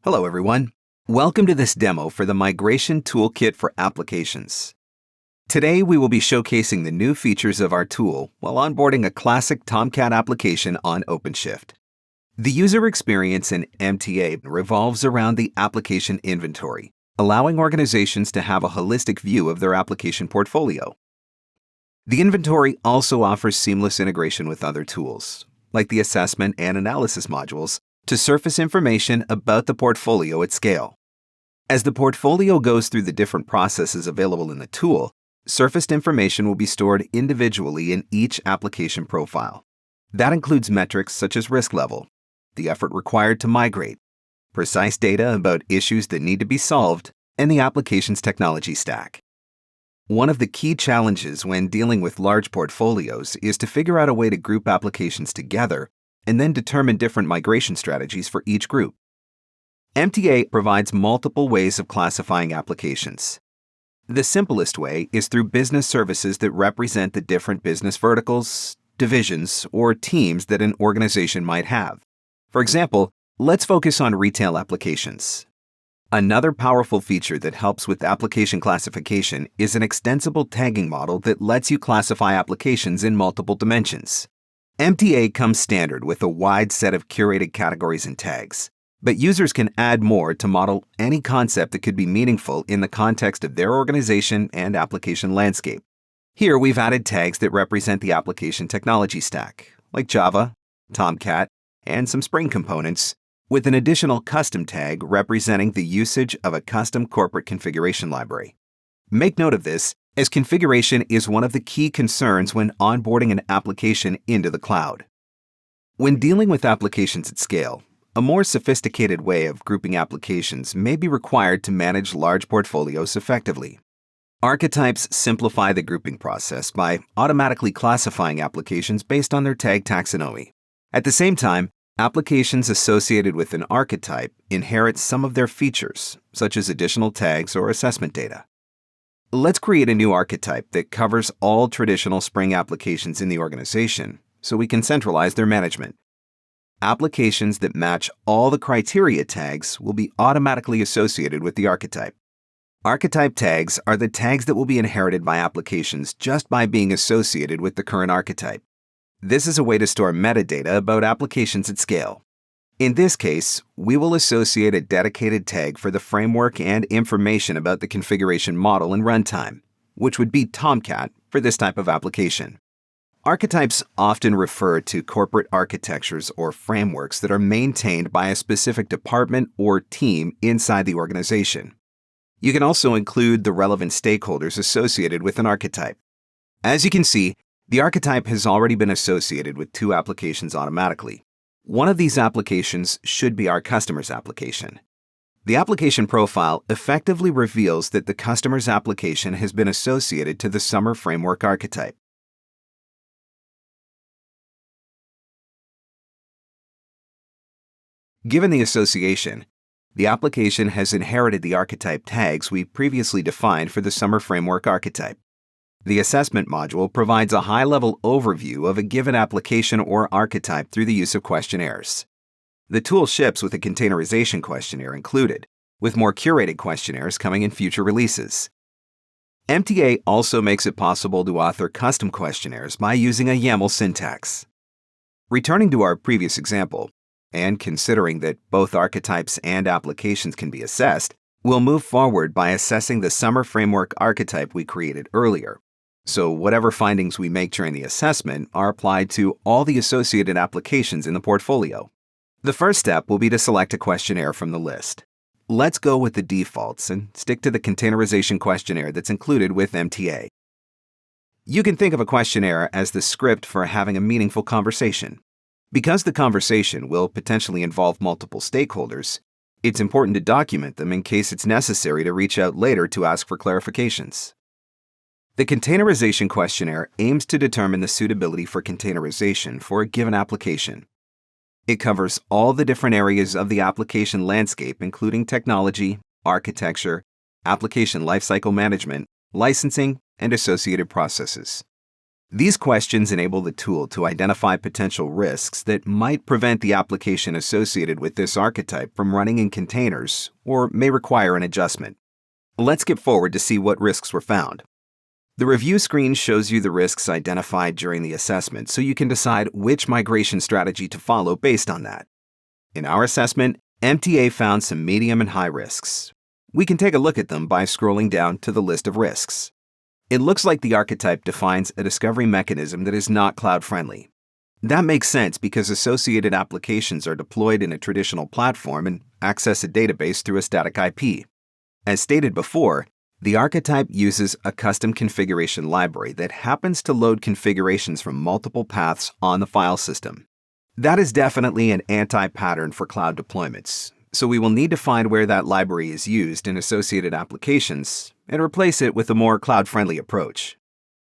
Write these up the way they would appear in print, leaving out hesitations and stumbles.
Hello everyone. Welcome to this demo for the Migration Toolkit for Applications. Today we will be showcasing the new features of our tool while onboarding a classic Tomcat application on OpenShift. The user experience in MTA revolves around the application inventory, allowing organizations to have a holistic view of their application portfolio. The inventory also offers seamless integration with other tools, like the assessment and analysis modules, to surface information about the portfolio at scale. As the portfolio goes through the different processes available in the tool, surfaced information will be stored individually in each application profile. That includes metrics such as risk level, the effort required to migrate, precise data about issues that need to be solved, and the application's technology stack. One of the key challenges when dealing with large portfolios is to figure out a way to group applications together and then determine different migration strategies for each group. MTA provides multiple ways of classifying applications. The simplest way is through business services that represent the different business verticals, divisions, or teams that an organization might have. For example, let's focus on retail applications. Another powerful feature that helps with application classification is an extensible tagging model that lets you classify applications in multiple dimensions. MTA comes standard with a wide set of curated categories and tags, but users can add more to model any concept that could be meaningful in the context of their organization and application landscape. Here we've added tags that represent the application technology stack, like Java, Tomcat, and some Spring components, with an additional custom tag representing the usage of a custom corporate configuration library. Make note of this, as configuration is one of the key concerns when onboarding an application into the cloud. When dealing with applications at scale, a more sophisticated way of grouping applications may be required to manage large portfolios effectively. Archetypes simplify the grouping process by automatically classifying applications based on their tag taxonomy. At the same time, applications associated with an archetype inherit some of their features, such as additional tags or assessment data. Let's create a new archetype that covers all traditional Spring applications in the organization so we can centralize their management. Applications that match all the criteria tags will be automatically associated with the archetype. Archetype tags are the tags that will be inherited by applications just by being associated with the current archetype. This is a way to store metadata about applications at scale. In this case, we will associate a dedicated tag for the framework and information about the configuration model and runtime, which would be Tomcat for this type of application. Archetypes often refer to corporate architectures or frameworks that are maintained by a specific department or team inside the organization. You can also include the relevant stakeholders associated with an archetype. As you can see, the archetype has already been associated with two applications automatically. One of these applications should be our customer's application. The application profile effectively reveals that the customer's application has been associated to the Summer Framework archetype. Given the association, the application has inherited the archetype tags we previously defined for the Summer Framework archetype. The assessment module provides a high-level overview of a given application or archetype through the use of questionnaires. The tool ships with a containerization questionnaire included, with more curated questionnaires coming in future releases. MTA also makes it possible to author custom questionnaires by using a YAML syntax. Returning to our previous example, and considering that both archetypes and applications can be assessed, we'll move forward by assessing the Summer Framework archetype we created earlier. So whatever findings we make during the assessment are applied to all the associated applications in the portfolio. The first step will be to select a questionnaire from the list. Let's go with the defaults and stick to the containerization questionnaire that's included with MTA. You can think of a questionnaire as the script for having a meaningful conversation. Because the conversation will potentially involve multiple stakeholders, it's important to document them in case it's necessary to reach out later to ask for clarifications. The containerization questionnaire aims to determine the suitability for containerization for a given application. It covers all the different areas of the application landscape, including technology, architecture, application lifecycle management, licensing, and associated processes. These questions enable the tool to identify potential risks that might prevent the application associated with this archetype from running in containers or may require an adjustment. Let's skip forward to see what risks were found. The review screen shows you the risks identified during the assessment so you can decide which migration strategy to follow based on that. In our assessment, MTA found some medium and high risks. We can take a look at them by scrolling down to the list of risks. It looks like the archetype defines a discovery mechanism that is not cloud-friendly. That makes sense because associated applications are deployed in a traditional platform and access a database through a static IP. As stated before, the archetype uses a custom configuration library that happens to load configurations from multiple paths on the file system. That is definitely an anti-pattern for cloud deployments, so we will need to find where that library is used in associated applications and replace it with a more cloud-friendly approach.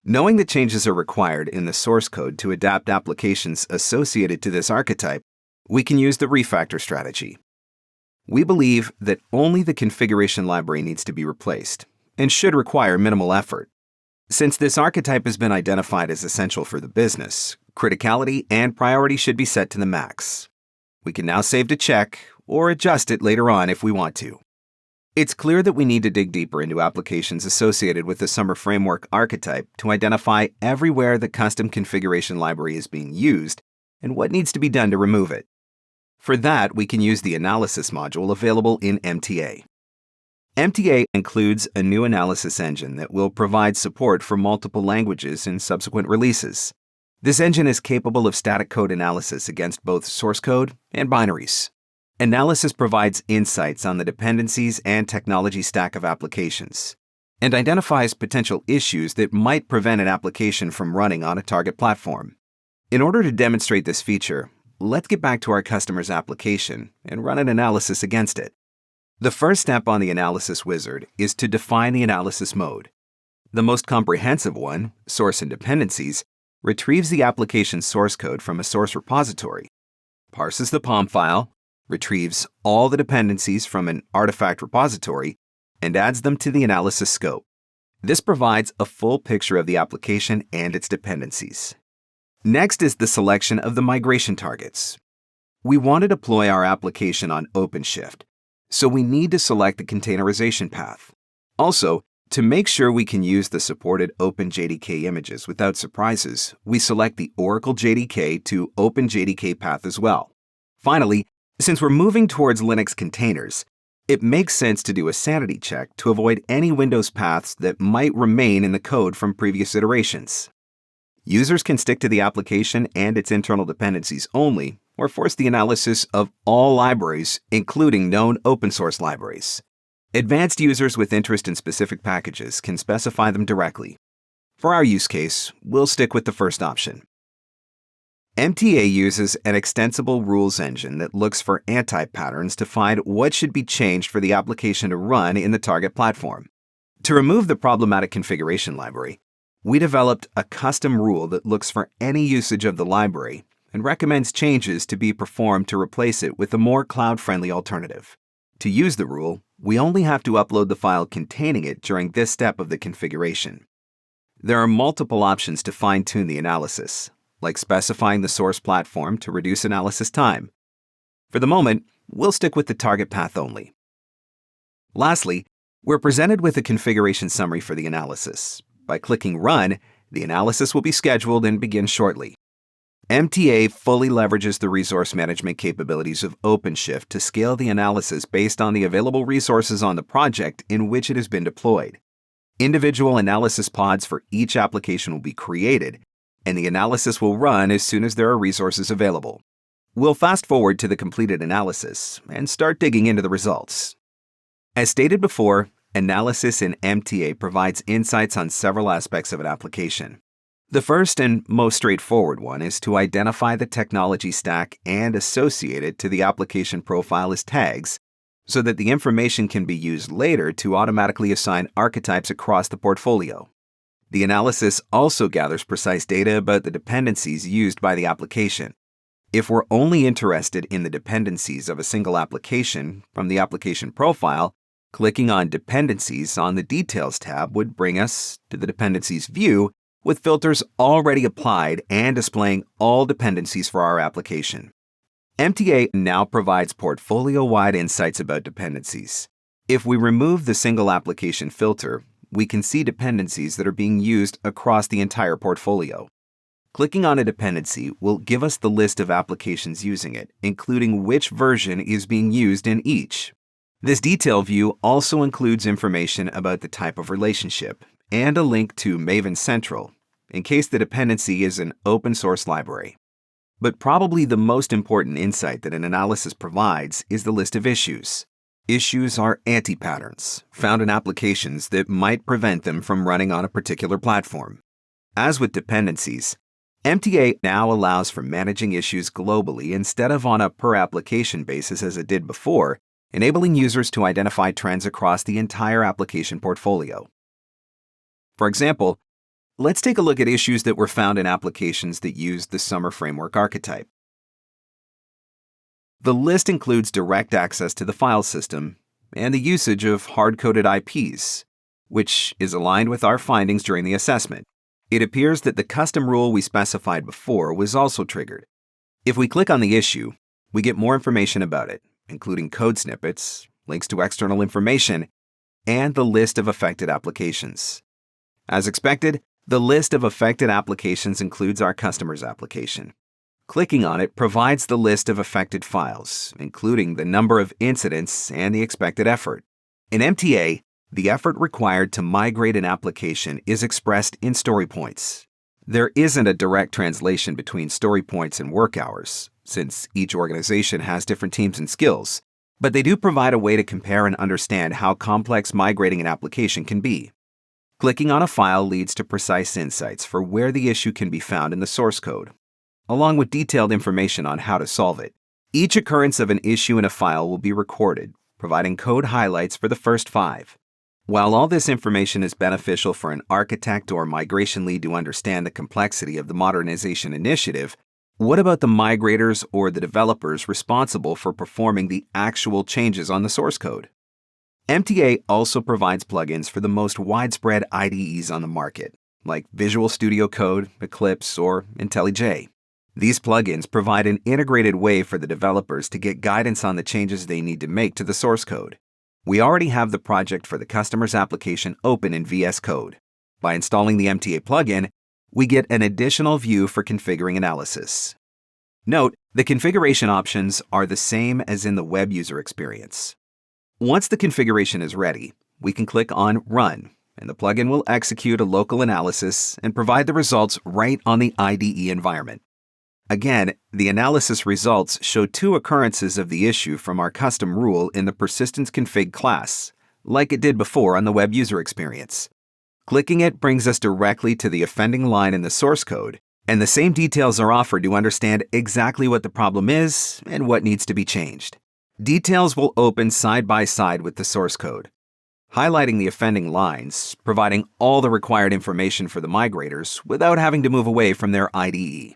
Knowing that changes are required in the source code to adapt applications associated to this archetype, we can use the refactor strategy. We believe that only the configuration library needs to be replaced and should require minimal effort. Since this archetype has been identified as essential for the business, criticality and priority should be set to the max. We can now save to check or adjust it later on if we want to. It's clear that we need to dig deeper into applications associated with the Summer Framework archetype to identify everywhere the custom configuration library is being used and what needs to be done to remove it. For that, we can use the analysis module available in MTA. MTA includes a new analysis engine that will provide support for multiple languages in subsequent releases. This engine is capable of static code analysis against both source code and binaries. Analysis provides insights on the dependencies and technology stack of applications, and identifies potential issues that might prevent an application from running on a target platform. In order to demonstrate this feature, let's get back to our customer's application and run an analysis against it. The first step on the analysis wizard is to define the analysis mode. The most comprehensive one, source and dependencies, retrieves the application's source code from a source repository, parses the POM file, retrieves all the dependencies from an artifact repository, and adds them to the analysis scope. This provides a full picture of the application and its dependencies. Next is the selection of the migration targets. We want to deploy our application on OpenShift, so we need to select the containerization path. Also, to make sure we can use the supported OpenJDK images without surprises, we select the Oracle JDK to OpenJDK path as well. Finally, since we're moving towards Linux containers, it makes sense to do a sanity check to avoid any Windows paths that might remain in the code from previous iterations. Users can stick to the application and its internal dependencies only, or force the analysis of all libraries, including known open-source libraries. Advanced users with interest in specific packages can specify them directly. For our use case, we'll stick with the first option. MTA uses an extensible rules engine that looks for anti-patterns to find what should be changed for the application to run in the target platform. To remove the problematic configuration library, we developed a custom rule that looks for any usage of the library and recommends changes to be performed to replace it with a more cloud-friendly alternative. To use the rule, we only have to upload the file containing it during this step of the configuration. There are multiple options to fine-tune the analysis, like specifying the source platform to reduce analysis time. For the moment, we'll stick with the target path only. Lastly, we're presented with a configuration summary for the analysis. By clicking Run, the analysis will be scheduled and begin shortly. MTA fully leverages the resource management capabilities of OpenShift to scale the analysis based on the available resources on the project in which it has been deployed. Individual analysis pods for each application will be created, and the analysis will run as soon as there are resources available. We'll fast forward to the completed analysis and start digging into the results. As stated before, analysis in MTA provides insights on several aspects of an application. The first and most straightforward one is to identify the technology stack and associate it to the application profile as tags, so that the information can be used later to automatically assign archetypes across the portfolio. The analysis also gathers precise data about the dependencies used by the application. If we're only interested in the dependencies of a single application from the application profile, clicking on Dependencies on the Details tab would bring us to the Dependencies view, with filters already applied and displaying all dependencies for our application. MTA now provides portfolio-wide insights about dependencies. If we remove the single application filter, we can see dependencies that are being used across the entire portfolio. Clicking on a dependency will give us the list of applications using it, including which version is being used in each. This detail view also includes information about the type of relationship and a link to Maven Central, in case the dependency is an open source library. But probably the most important insight that an analysis provides is the list of issues. Issues are anti-patterns found in applications that might prevent them from running on a particular platform. As with dependencies, MTA now allows for managing issues globally instead of on a per-application basis as it did before, enabling users to identify trends across the entire application portfolio. For example, let's take a look at issues that were found in applications that used the Summer Framework archetype. The list includes direct access to the file system and the usage of hard-coded IPs, which is aligned with our findings during the assessment. It appears that the custom rule we specified before was also triggered. If we click on the issue, we get more information about it, including code snippets, links to external information, and the list of affected applications. As expected, the list of affected applications includes our customer's application. Clicking on it provides the list of affected files, including the number of incidents and the expected effort. In MTA, the effort required to migrate an application is expressed in story points. There isn't a direct translation between story points and work hours, since each organization has different teams and skills, but they do provide a way to compare and understand how complex migrating an application can be. Clicking on a file leads to precise insights for where the issue can be found in the source code, along with detailed information on how to solve it. Each occurrence of an issue in a file will be recorded, providing code highlights for the first 5. While all this information is beneficial for an architect or migration lead to understand the complexity of the modernization initiative, what about the migrators or the developers responsible for performing the actual changes on the source code? MTA also provides plugins for the most widespread IDEs on the market, like Visual Studio Code, Eclipse, or IntelliJ. These plugins provide an integrated way for the developers to get guidance on the changes they need to make to the source code. We already have the project for the customer's application open in VS Code. By installing the MTA plugin, we get an additional view for configuring analysis. Note, the configuration options are the same as in the web user experience. Once the configuration is ready, we can click on Run, and the plugin will execute a local analysis and provide the results right on the IDE environment. Again, the analysis results show 2 occurrences of the issue from our custom rule in the persistence config class, like it did before on the web user experience. Clicking it brings us directly to the offending line in the source code, and the same details are offered to understand exactly what the problem is and what needs to be changed. Details will open side by side with the source code, highlighting the offending lines, providing all the required information for the migrators without having to move away from their IDE.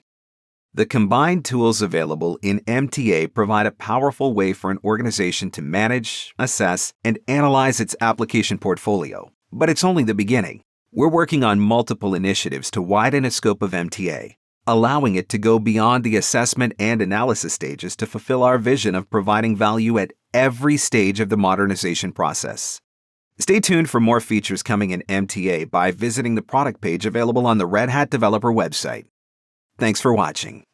The combined tools available in MTA provide a powerful way for an organization to manage, assess, and analyze its application portfolio. But it's only the beginning. We're working on multiple initiatives to widen the scope of MTA, allowing it to go beyond the assessment and analysis stages to fulfill our vision of providing value at every stage of the modernization process. Stay tuned for more features coming in MTA by visiting the product page available on the Red Hat Developer website. Thanks for watching.